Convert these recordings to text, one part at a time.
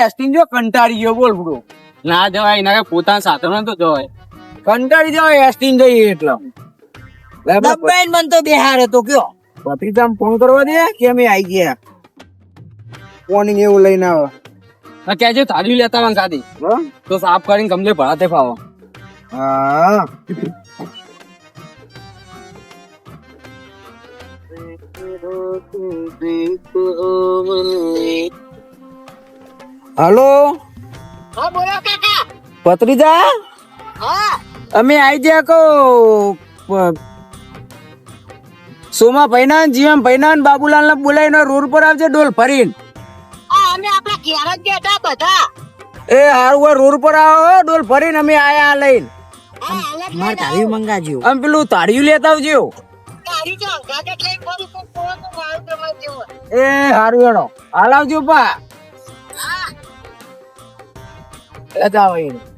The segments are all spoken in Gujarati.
એસટી જો કંટાળી ગયો બોલ બુડો. ના જવાય એના પોતાના સાધનો તો જવાય. કંટાળી જવાય એસટી જઈએ એટલે દબાઈને મન તો બેહાર હતો કયો પતિતામ ફોન કરવા દે કે અમે આવી ગયા કોની ને એવું લઈને આવે કેજો થાળી લેતા વાં સાદી તો સાફ કરીને કમલે ભરાતે ફાવો. હા હલો હા બોલો કાકા પત્રીજા હા અમે આવી ગયા કો સોમા ભાઈના જીવન ભાઈના બાબુલાલ ને બોલાવીને રોડ પર આવજે ડોલ ફરીને. અમે આપણા ઘેર જ બેઠા બધા એ હારું રોડ પર આવો ડોલ ફરીને અમે આયા લઈને. માર તારી મંગાજો અમે પેલું તાળિયું લેતા આવજો. તારી જો ગાડે લઈ ફરું તો કોણ મારું તમાર જેવો એ હારું એનો હાલ આવજો પા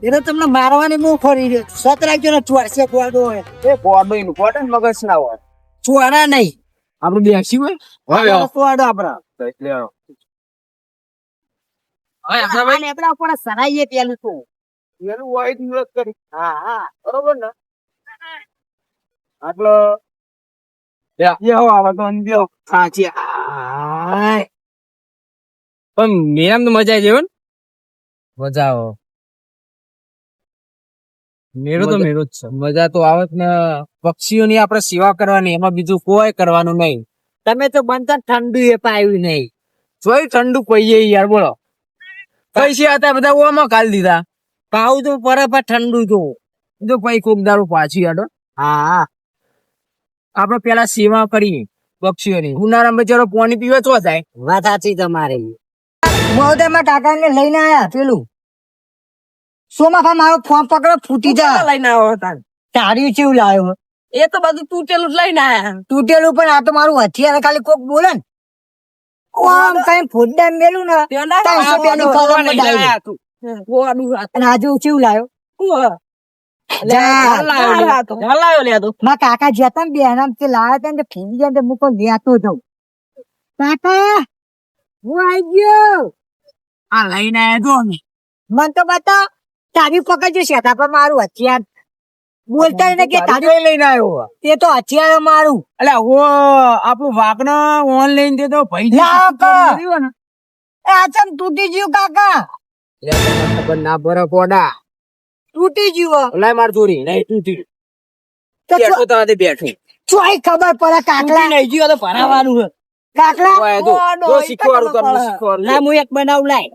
એને તમને મારવાની બહુ ખરી છે સત રાખજો ને ચોરસે ગોડો હોય એ ગોડો એનું ગોડો મગજ ના હોય ચોરા નહીં આપડે બેસી હોય ગોડો આપડા આપડા સરાઈએ પેલું તો એનું વાઈટ મુરત કરી હા હા બરોબર ને આટલો આવે તો અંદ્યો સાચી પણ મેરામ તો મજા આવી જાય ને. મજા આવે મેળો તો મેળો જ છે. મજા તો આવે ને પક્ષીઓની આપણે સેવા કરવાની એમાં બીજું કોઈ કરવાનું નહીં. તમે તો બનતા ઠંડુ એ પાયું નહીં જોઈ ઠંડુ પીએ યાર બોલો પૈસા હતા બધા ઓમાં કાઢી દીધા પાવું તો પર ઠંડુ જો જો પછી કોક દારૂ પાછી આડો હા આપડે પેલા સેવા કરી પક્ષીઓની ઉનાળામાં બચારો પાણી પીવે તો થાય. વાત સાચી તમારી મોહદરમાં કાકા ને લઈને આયા પેલું સોમાફા મારો ફોન પકડો ફૂટી જા લઈને આવ્યો હતા તારી કેવું લાવ્યો એ તો બધું તૂટેલું જ લઈને આયા. તૂટેલું પણ આ તો મારું હથિયાર ખાલી કોક બોલે ને આમ કઈ ફૂટડા મેલું ને 300 રૂપિયાની કલમ બતાવી. અને આજે કેવું લાવ્યો મારા કાકા જતા ને બેના તે લાવ્યા હતા ને ફીંદી જાય હું કોઈ લેતો જાઉં કાકા હું આવી ગયો આ લઈને આયા જો અમે. મન તો બતાવ તારી પકડજો શેઠા પર મારું હથિયાર બોલતા ને કે તારી લઈને આવ્યો તે તો હથિયાર મારું એટલે ઓ આપણું વાકનો ઓનલાઈન દે તો ભાઈ એ આચમ તૂટી ગયું કાકા ખબર ના ભરે કોડા તૂટી ગયું લાય માર ચોરી નહીં તૂટી તો બેઠો તો આજે બેઠું ચોઈ ખબર પડે કાકલા નહીં જીવો તો ભરાવાનું છે કાકલા ઓય જો, જો શીખવાડું તમને શીખવાડું ના હું એક બનાવું લાય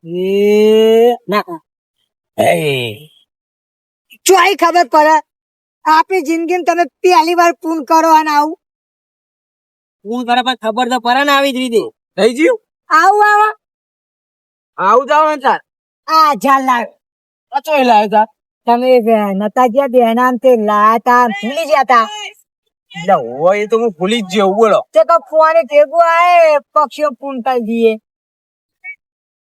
એ ના એ ચોઈ ખબર પડે આપણી જિંદગી તમે પહેલી વાર પૂર્ણ કરો અને આવું હું કરે પણ ખબર તો પડે ને આવી જ રીતે. થઈ ગયું આવું આવા આવું જાવ ને તાર આ ઝાલ લાવ અચોય લાવ્યો તાર તમે નતા ગયા બેના તે લાતા ભૂલી ગયા તા એટલે હોય તો હું ભૂલી જ ગયો બોલો તે કો ફોન ભેગું આય પક્ષીઓ પૂર્ણ કરી દઈએ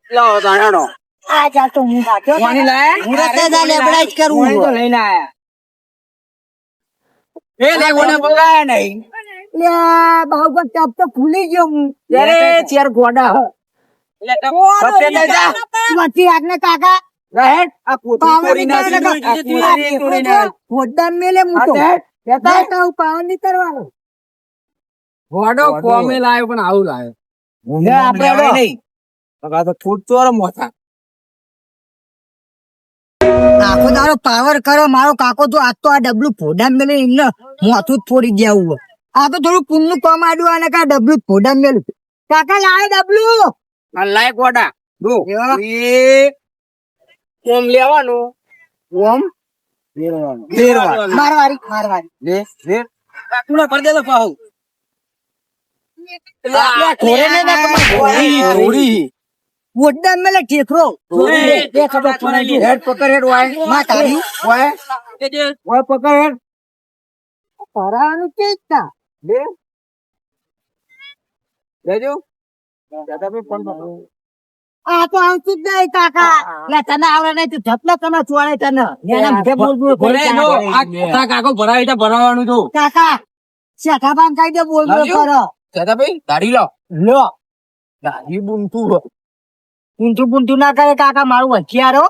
લાવો તાણો આ જા તો હું કાઢ્યો પાણી લાયા? હું રસ્તે જા લેબડા જ કરું પાણી તો લઈને આયા એ લે કોને બોલાયા નહીં લે બાહુબલ તબ તો ભૂલી ગયો હું અરે ચેર ગોડા વચ્ચે આગને કાકા રહેટ આ કોથળી તોડી નાખી ગોડા મેલે હું તો કહેતા હું પાવન ની કરવાનો ગોડો કોમે લાવ્યો પણ આવું લાવ્યો આપણે નહીં તો ફૂટ ચોર મોથા આખો દાડો પાવર કરો મારો કાકો તો આજ તો આ ડબલું ફોડા મેલે એમને મોથું જ ફોડી દેવું આ તો થોડું પુણનું કામ આડું અને કા ડબલું ફોડા મેલું કાકા લાવે ડબલું લાય ગોડા દો એ કોમ લેવાનું કોમ ફેરવાનું મારવારી લે લે તું પર દે તો પાહુ થોડી ફોડા મેલે ઠેકરો બે ખબર પડી હેડ પકડ હેડ વાય માં તારી વાય વાય પકડ હેડ પરાનું કેતા લે લેજો દાદા ભાઈ ફોન પકડો આ તો આવતું જ નહીં કાકા લે તને આવડે નહીં તું ઝપલા તમે ચોળે તને એના મુખે બોલ બોલ ભરે જો આ કાકો ભરાવી તો ભરાવાનું તો કાકા શેઠા બાન કાઈ દે બોલ બોલ કરો દાદા ભાઈ દાઢી લો લો દાઢી બુનતું ઊંધું ના કરે કાકા મારું હથિયારો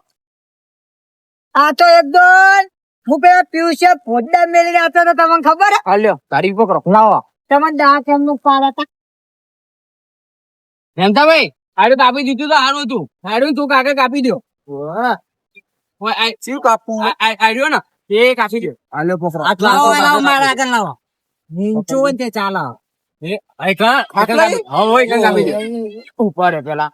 આ તો એકદમ હું પેલા પિયુષે ફોડા મેળીને આવતો તો તમને ખબર હે? હાલ્યો તારી પકડો લાવો તમને દાંત એમનું પાડતા હેમતાભાઈ આડું કાપી દીધું તો સારું હતું આડું તું કાકા કાપી દો શું કાપવું આડ્યો ને એ કાપી દો હાલ્યો પકડો લાવો લાવો મારા આગળ લાવો નીચું હોય ને તે ચાલો ઉપર પેલા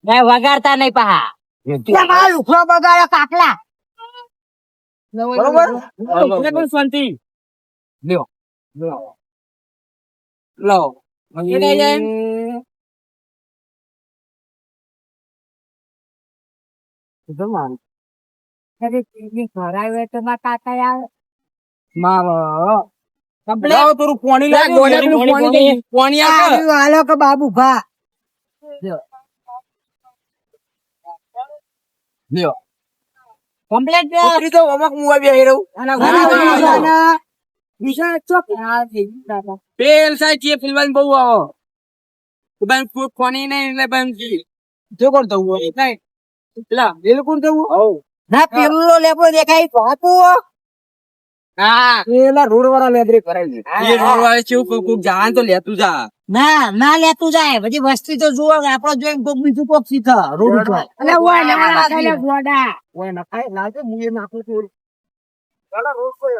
વગાડતા નહીં પહા મારા લુખડો બગાડ્યો કાકલા બરોબર શાંતિ લ્યો લો ભરાવે તો મારા કાકા આવે મારો લાવો થોડું પાણી લાવો પાણી આપો હાલો કે બાબુ ભા લ્યો કમ્પ્લેટ ઉતરી તો અમુક મુવા બેહી રહું પેલ સાઈડ જે ફિલ્મ બહુ આવો બેન ફોની નહીં એટલે બેન જો કોણ થવું હોય નહીં પેલા બિલકુલ થવું ના પેલો લેપો દેખાય બાપુ હા પેલા રોડ વાળા લેદરી કરાવી એ રોડ વાળે કેવું કોક જાન તો લેતું જા ના ના લેતું જાય બધી વસ્તી તો જુઓ આપડો જોઈને કોક બીજું કોક શીખે રોડ ઉપર એટલે ઓય ને નાખાય ગોડા ઓય નખાય લાગે મુએ નાખું છું ચાલા રોડ પર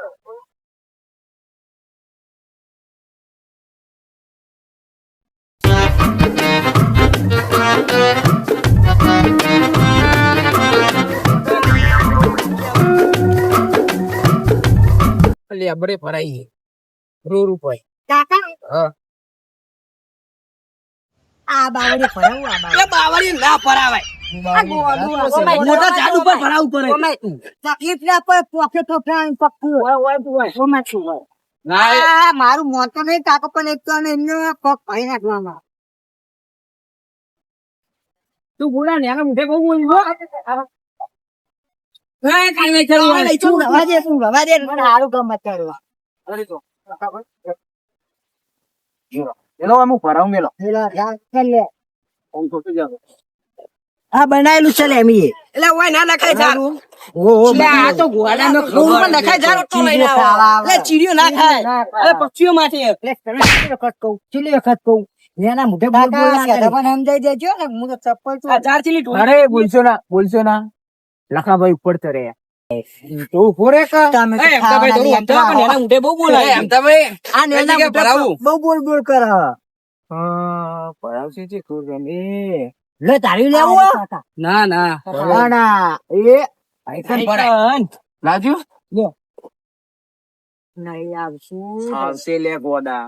લેબરે ભરાઈ રોડ ઉપર કાકા હા આ બાવડી ફરાવું આ બાવડી એ બાવળી ના ભરાવાય મોટા ઝાડ ઉપર ભરાવું પડે તકલીફ ના પડે પોકે તો ફ્રેન્ડ પક્કું ના આ મારું મોતો નહીં કાકો પણ એક તો એમને પગ ભાઈ નાખવામાં તું બોલા ને આના મુઠે બહુ બોલ્યો હે કાઈ નહીં ચાલુ તું રવા દે મને સારું ગમત કરવા એનો અમુક ભરાવ મેલો હા બનાયેલું છે એમી એટલે ઓય ના નખાય ઝાડ એટલે આ તો ઘોડાનો ખૂન પણ નખાય ઝાડ તો લઈને આવો એટલે ચીડિયો ના ખાય એટલે પક્ષીઓ માટે એટલે તમે કેટલી વખત કહું કેટલી વખત કહું એના મોઢે બોલ બોલ ના કરે પણ સમજાઈ દેજો ને હું તો ચપ્પલ છું ચાર ચીલી અરે બોલશો ના લખાભાઈ ઉપર તરે તો ઉભો રે કા તમે તો એમતાભાઈ થોડું સમજાવો પણ એના મુઠે બહુ બોલાય એમતાભાઈ આ નેના કે ભરાવું બહુ બોલ બોલ કરે હા ભરાવશે છે ખુર ગમે લે તારી લેવું ના ના ના ના એ આઈકન ભરાય લાજુ નહીં આવશું આવશે લે ગોડા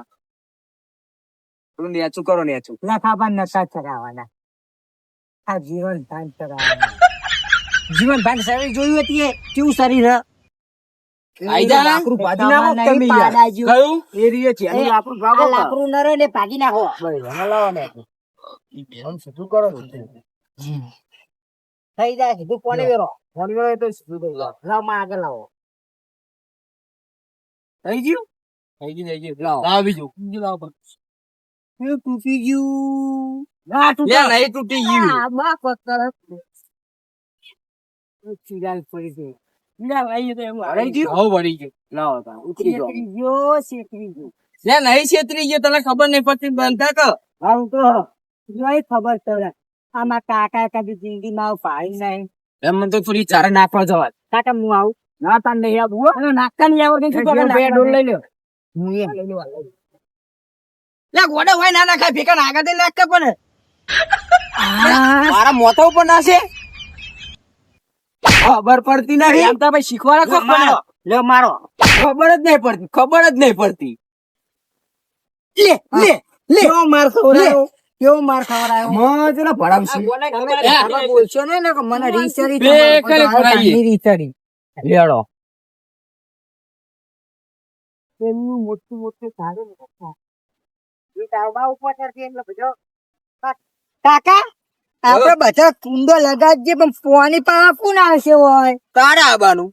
તું નેચું કરો નેચું લખાબા નતા ચગાવવાના આ જીવન ભાન ચગાવવાના જીવન ભાન શરીર જોયું હતી એ કેવું શરીર આઈ જા લાકડું ભાજી નાખો તમે યાર કયું એરીએ છે એનું લાકડું ભાગો લાકડું ન રહે ને ભાગી નાખો લાવો ને આમ સીધું કરો થઈ જાય સીધું કોને વેરો ફોન કરો તો સીધું થઈ જાય લાવ માં આગળ લાવો થઈ ગયું થઈ ગયું લાવો બીજું લાવો એ તૂટી ગયું ના તૂટ્યું નહીં તૂટી ગયું આ બા પત્તર ચિરાલ પડી ગઈ ના ભાઈ તો એમ ભરાઈ ગયું હવ ભરી ગયું લાવો તા ઉતરી જાઓ શેતરી ગયો શેતરી ગયો લે નહીં છેતરી ગયો તને ખબર નહીં પડતી બનતા તો હારું તો જોઈ ખબર પડે આમાં કાકા કદી જિંદગીમાં પાડી નહીં એમ મને તો થોડી ચારે નાખવા જવા કાકા હું આવું ના તાન નહીં આવું અને નાખતા નહીં આવો કે શું કરે બે ડોલ લઈ લ્યો હું એમ લઈ લો લે ગોડે હોય ના નાખાય ભેકા આગળ દઈ નાખતા પણ મારા મોથા ઉપર નાશે ખબર પડતી નહીં એમ તો ભાઈ શીખવાડે કોક મારો લે મારો ખબર જ નહીં પડતી લે લે લે કેવો માર ખવડાયો કેવો માર ખવડાયો મજના ભરાવશે તમે ધાબા બોલશો ને કે મને રીસરી બે કરે ભરાઈએ. રીસરી લેડો એમનું મોટું મોટું ઝાડું નાખો. એ ધાબા ઉપર ચડતી એટલે બધો કાકા આપણે બધા કુંડો લગાડજે પણ પાણી પાવા કોણ આવશે હોય તારે આવવાનું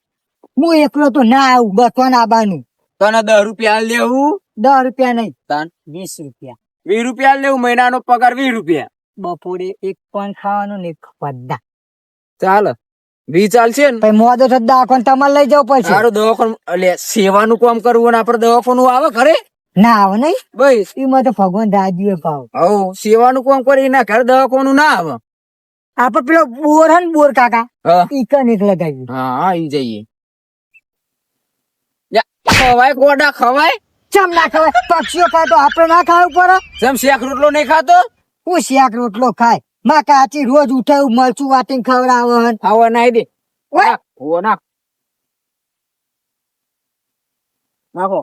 હું એકલો તો ના આવું બસવાન આવવાનું તને 10 રૂપિયા લેવું 10 રૂપિયા નહીં તાન 20 રૂપિયા 20 રૂપિયા લેવું મહિનાનો પગાર 20 રૂપિયા બપોરે એક પણ ખાવાનું ને એક બધા ચાલ વી ચાલશે ને પછી મોદો થતા દવાખાને તમારે લઈ જવું પડશે સારું દવાખાનું એટલે સેવાનું કામ કરવું ને આપડે દવાખાનું આવે ઘરે ના આવે નહીં બસ એમાં તો ભગવાન રાજીએ પાવ હવ સેવાનું કામ કરી ના ઘરે દવાખાનું ના આવે આપડે પેલો બોર હે ને બોર કાકા હા ઈ કન એક લગાવી હા ઈ જઈએ ખવાય ગોડા ખવાય ચમ ના ખવાય પક્ષીઓ ખાય તો આપડે ના ખાવું પડે જેમ શેક રોટલો નહીં ખાતો હું શાક રોટલો ખાય માં કાચી રોજ ઉઠાયું મરચું વાટીને ખવડાવે ખાવા નાઈ દે ઓય! ઓ નાખ નાખો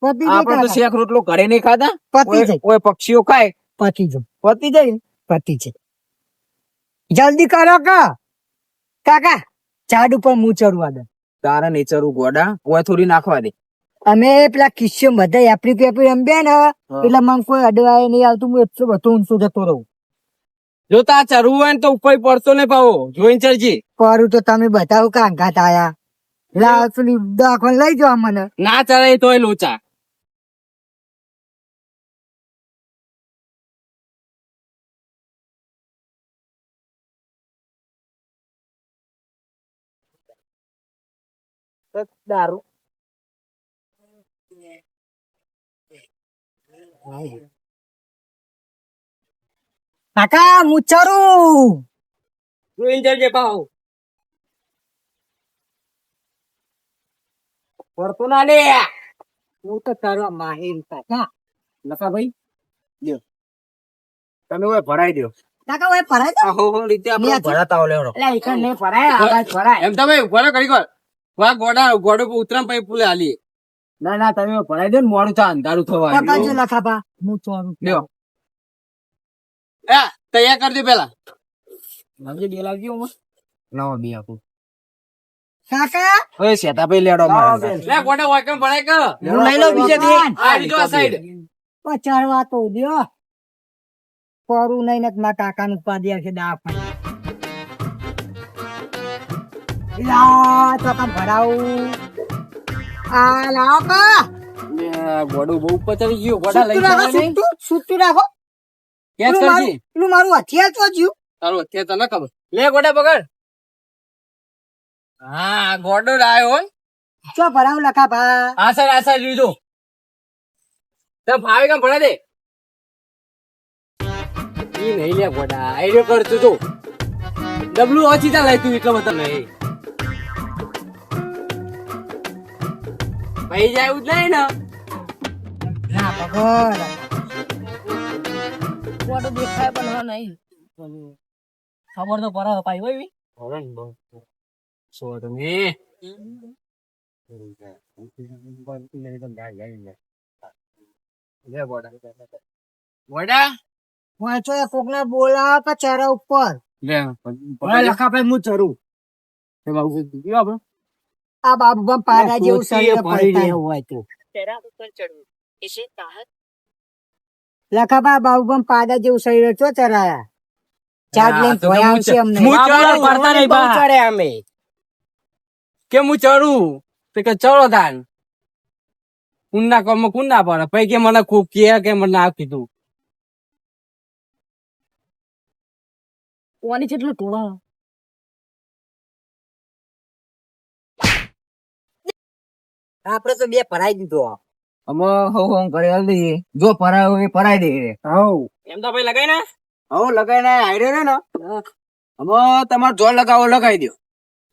પતી જાય આપડે તો કાકા. શેક રોટલો ઘરે નહીં ખાતા પતી જાય કોઈ પક્ષીઓ ખાય પતી જાય પતી જાય પતી જાય જલ્દી કરો કાકા ઝાડ ઉપર હું ચડવા દે તારા નેચરું ગોડા કોઈ થોડી નાખવા દે અમે પેલા કિસ્યો બધા એપરી પેપરી રમ્યા ને એટલે મને કોઈ અડવાય નહીં આવતું હું એટલો બધો ઊંચો જતો રહું જો તા ચરવું હોય ને તો ઉપર પડતો નહીં પાવો જોઈને ચરજી કરું તો તમે બતાવો કાંગાત આયા લાવ પેલી દવાખાને લઈ જાઓ મને ના ચરાય તોય લોચા દારૂ કાકા હું ચરું જોઈને ચરજે પાવો પડતો ના લે હું તો કરવા માહિર કાકા નકા ભાઈ લ્યો તમે ઓય ભરાઈ દો કાકા ઓય ભરાય તો આહો રીતે આપણે ભરાતા હો લેવડો એટલે ઈકણ નહીં ભરાય આવાજ ભરાય એમ તમે ઉભા રહો ઘડીક વાર વાહ ગોડો પર ઉતરામ પછી પુલે હાલી ના ના તમે ભરાઈ દો ને મોડું થાય અંધારું થવા પકાજો લખાપા હું ચોરું લ્યો એ તૈયાર કરી દે પેલા લાવજો બે લાવજો નવો બી આપું કાકા ઓય સેતા ભાઈ લેડો મારે લે ગોડા વાકમ ભરાઈ કર હું લઈ લઉં બીજે થી આ બીજો આ સાઈડ પચાડવા તો દ્યો કરું નહીં ને મારા કાકા નું પાદ્યા છે દા ચોકા ભરાવું આ લાવો કા ગોડું બહુ ઉપર ચડી ગયું ગોડા લઈ જવાય નહીં સુતું રાખો કેચ કરજી પેલું મારું હથિયાર તો જ્યું તારું અત્યારે તને ખબર લે ગોડા પકડ હા ગોડો લાયો હોય ચો ભરાવું લખાપા આ સાઈડ લીધો તમે ફાવે કેમ ભરા દે ઈ નહીં લે ગોડા આઈડિયો કરતું તો ડબલું ઓછી તા લઈ તું એટલો બધા નહીં ભાઈ જાય એવું જ નહીં ને ના પકડ ગોડો દેખાય પણ હા નહીં ખબર તો પડે પાઈ હોય સો તમે ગોડા વાંચો એ કોકને બોલાવો કે ચહેરા ઉપર લે લખા ભાઈ હું ચરું એ બાબુ આપડે આ બાબુ પાડા જેવું શરીર પડી પડતા રહ્યું હોય તો તેરા ઉપર ચડવું इसे ताहत લખાપા બાબુ પાડા જેવું શરીર ચો ચરાયા ચાર લઈને ભોયા આવશે અમને અમે કે હું ચડું તો કે ચડો તાન કુંડા કોમ કુંડા પડે પછી કે મને ખૂબ કે મને આ કીધું કોની જેટલું ટોળો આપડે તો બે ભરાઈ દીધો અમે હો કરી દઈએ જો પરાયો એ પરાઈ દે હવ એમ તો ભાઈ લગાઈ ને હવ લગાઈ ને આઈડિયો ને અમે તમારે જો લગાવો લગાવી દો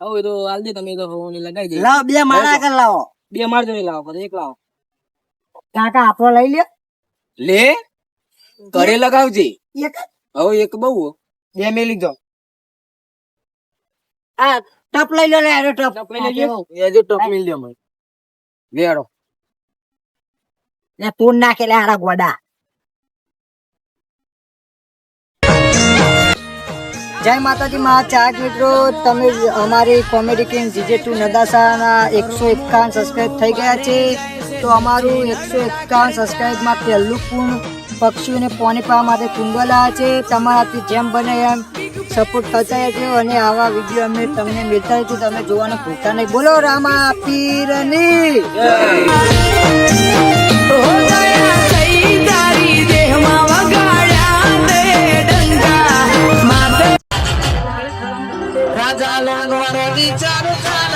હવે એ તો હાલ દે તમે તો હોની લગાઈ દે લાવો બે મારા કર લાવો બે મારજો નહીં લાવો પછી એક લાવો કાકા આપણો લઈ લ્યો લે ઘરે લગાવજે એક હવે એક બહુ બે મેલી દો આ ટપ લઈ લો ને અરે ટપ ટપ લઈ લેજો એ જો ટપ મિલ દે મને લેડો ને તું નાખે લે હારા ગોડા જય માતાજી મારા ચાહક મિત્રો તમે અમારી કોમેડી કિંગ જીજે2 નદાસાના 151 સબસ્ક્રાઇબ થઈ ગયા છે તો અમારું 151 સબસ્ક્રાઇબમાં પહેલું પૂર્ણ પક્ષીઓને પાણી પાવા માટે કુંડો લાવ્યા છે તમારાથી જેમ બને એમ સપોર્ટ કરતા રહેજો અને આવા વિડીયો અમે તમને મળતા રહેજો તમે જોવાનું ભૂલતા નહીં બોલો રામા પીરની તારી દેહમાં વગાડ્યા વિચાર